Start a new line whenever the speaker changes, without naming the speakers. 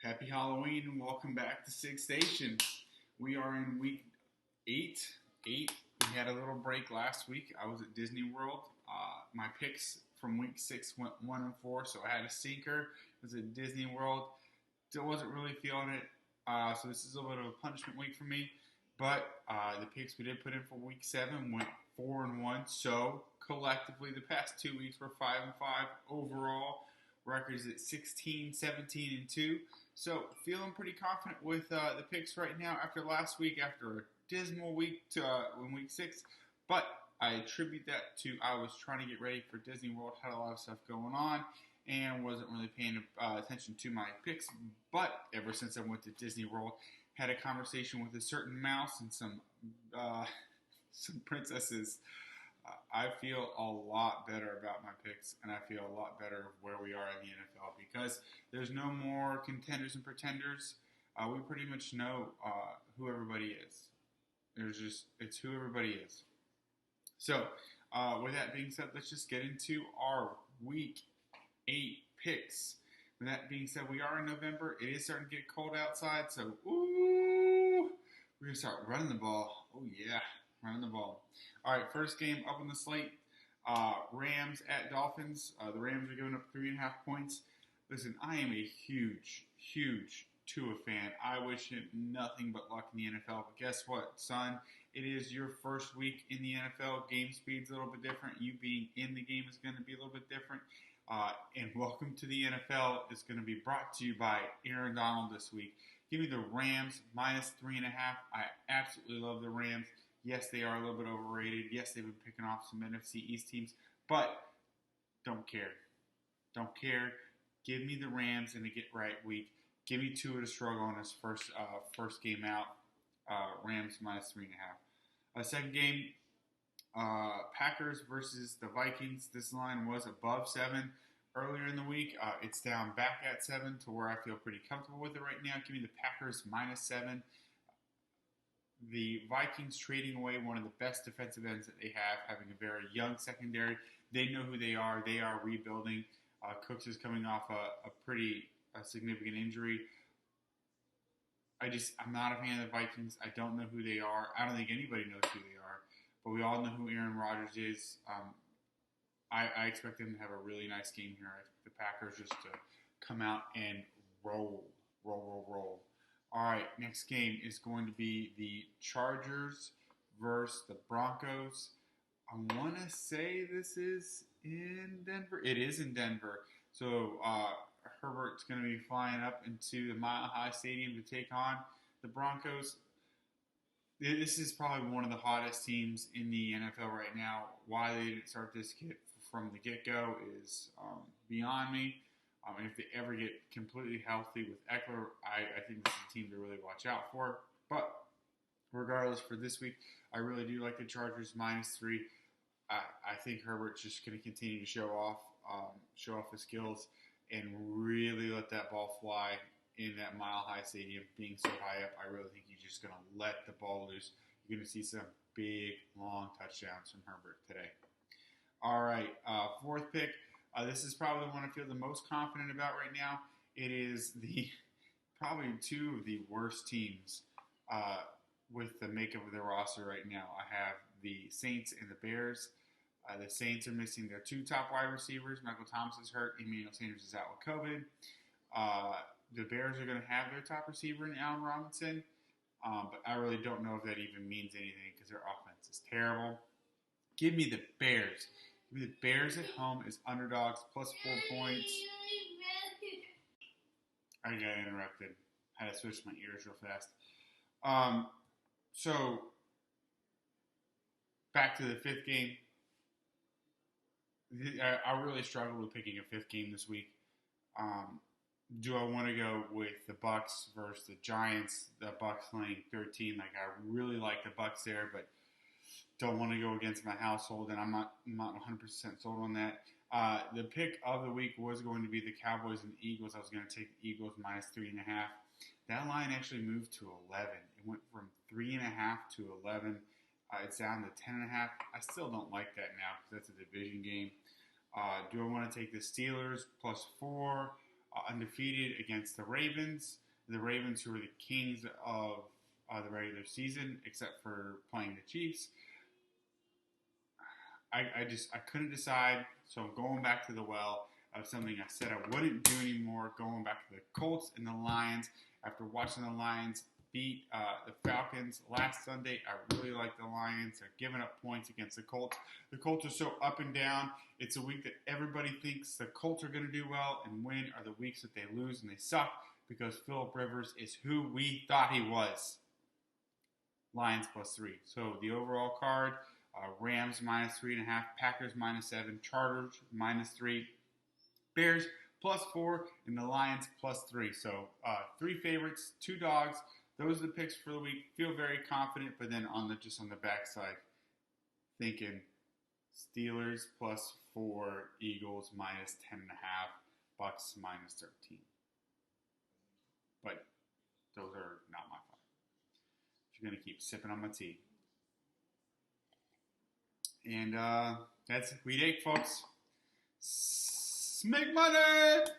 Happy Halloween and welcome back to Six Station. We are in week eight. We had a little break last week. I was at Disney World. My picks from week 6 went 1-4, so I had a sinker. It was at Disney World. Still wasn't really feeling it. So this is a little bit of a punishment week for me. But the picks we did put in for week 7 went 4-1. So collectively, the past 2 weeks were 5-5 overall. Records at 16, 17, and 2. So feeling pretty confident with the picks right now after last week, after a dismal week in week 6. But I attribute that to I was trying to get ready for Disney World, had a lot of stuff going on, and wasn't really paying attention to my picks. But ever since I went to Disney World, had a conversation with a certain mouse and some princesses. I feel a lot better about my picks, and I feel a lot better where we are in the NFL because there's no more contenders and pretenders. We pretty much know who everybody is. It's who everybody is. So, with that being said, let's just get into our Week 8 picks. With that being said, we are in November. It is starting to get cold outside, so we're going to start running the ball. Oh, yeah. Running the ball. All right, first game up on the slate, Rams at Dolphins. The Rams are giving up 3.5 points. Listen, I am a huge Tua fan. I wish him nothing but luck in the NFL. But guess what, son? It is your first week in the NFL. Game speed's a little bit different. You being in the game is going to be a little bit different. And welcome to the NFL is going to be brought to you by Aaron Donald this week. Give me the Rams minus 3.5. I absolutely love the Rams. Yes, they are a little bit overrated. Yes, they've been picking off some NFC East teams, but don't care. Don't care. Give me the Rams in a get-right week. Give me Tua to struggle on his first game out. Rams minus 3.5. Second game, Packers versus the Vikings. This line was above 7 earlier in the week. It's down back at 7 to where I feel pretty comfortable with it right now. Give me the Packers minus 7. The Vikings trading away one of the best defensive ends that they have, having a very young secondary. They know who they are. They are rebuilding. Cooks is coming off a pretty significant injury. I'm not a fan of the Vikings. I don't know who they are. I don't think anybody knows who they are. But we all know who Aaron Rodgers is. I expect them to have a really nice game here. I expect the Packers just to come out and roll. All right, next game is going to be the Chargers versus the Broncos. I want to say this is in Denver. It is in Denver. So Herbert's going to be flying up into the Mile High Stadium to take on the Broncos. This is probably one of the hottest teams in the NFL right now. Why they didn't start this kit from the get-go is beyond me. If they ever get completely healthy with Eckler, I think this is a team to really watch out for. But regardless, for this week, I really do like the Chargers minus 3. I think Herbert's just going to continue to show off his skills and really let that ball fly in that Mile High Stadium. Being so high up, I really think he's just going to let the ball loose. You're going to see some big, long touchdowns from Herbert today. All right, fourth pick. This is probably the one I feel the most confident about right now. It is probably 2 of the worst teams with the makeup of their roster right now. I have the Saints and the Bears. The Saints are missing their 2 top wide receivers. Michael Thomas is hurt. Emmanuel Sanders is out with COVID. The Bears are going to have their top receiver in Allen Robinson. But I really don't know if that even means anything because their offense is terrible. Give me the Bears. The Bears at home is underdogs plus 4 points. I got interrupted. I had to switch my ears real fast. So, back to the 5th game. I really struggled with picking a 5th game this week. Do I want to go with the Bucks versus the Giants? The Bucks laying 13. I really like the Bucks there, but don't want to go against my household, and I'm not 100% sold on that. The pick of the week was going to be the Cowboys and the Eagles. I was going to take the Eagles minus 3.5. That line actually moved to 11. It went from 3.5 to 11. It's down to 10.5. I still don't like that now because that's a division game. Do I want to take the Steelers plus 4 undefeated against the Ravens. The Ravens, who are the kings of the regular season, except for playing the Chiefs. I couldn't decide, so I'm going back to the well of something I said I wouldn't do anymore, going back to the Colts and the Lions. After watching the Lions beat the Falcons last Sunday, I really like the Lions. They're giving up points against the Colts. The Colts are so up and down. It's a week that everybody thinks the Colts are going to do well, and win are the weeks that they lose and they suck because Phillip Rivers is who we thought he was. Lions +3. So the overall card, Rams -3.5, Packers -7, Chargers -3, Bears +4, and the Lions +3. So 3 favorites, 2 dogs. Those are the picks for the week. Feel very confident, but then on the backside, thinking Steelers +4, Eagles -10.5, Bucks -13. But those are not my five. I'm going to keep sipping on my tea. And that's Week 8, folks. Make money!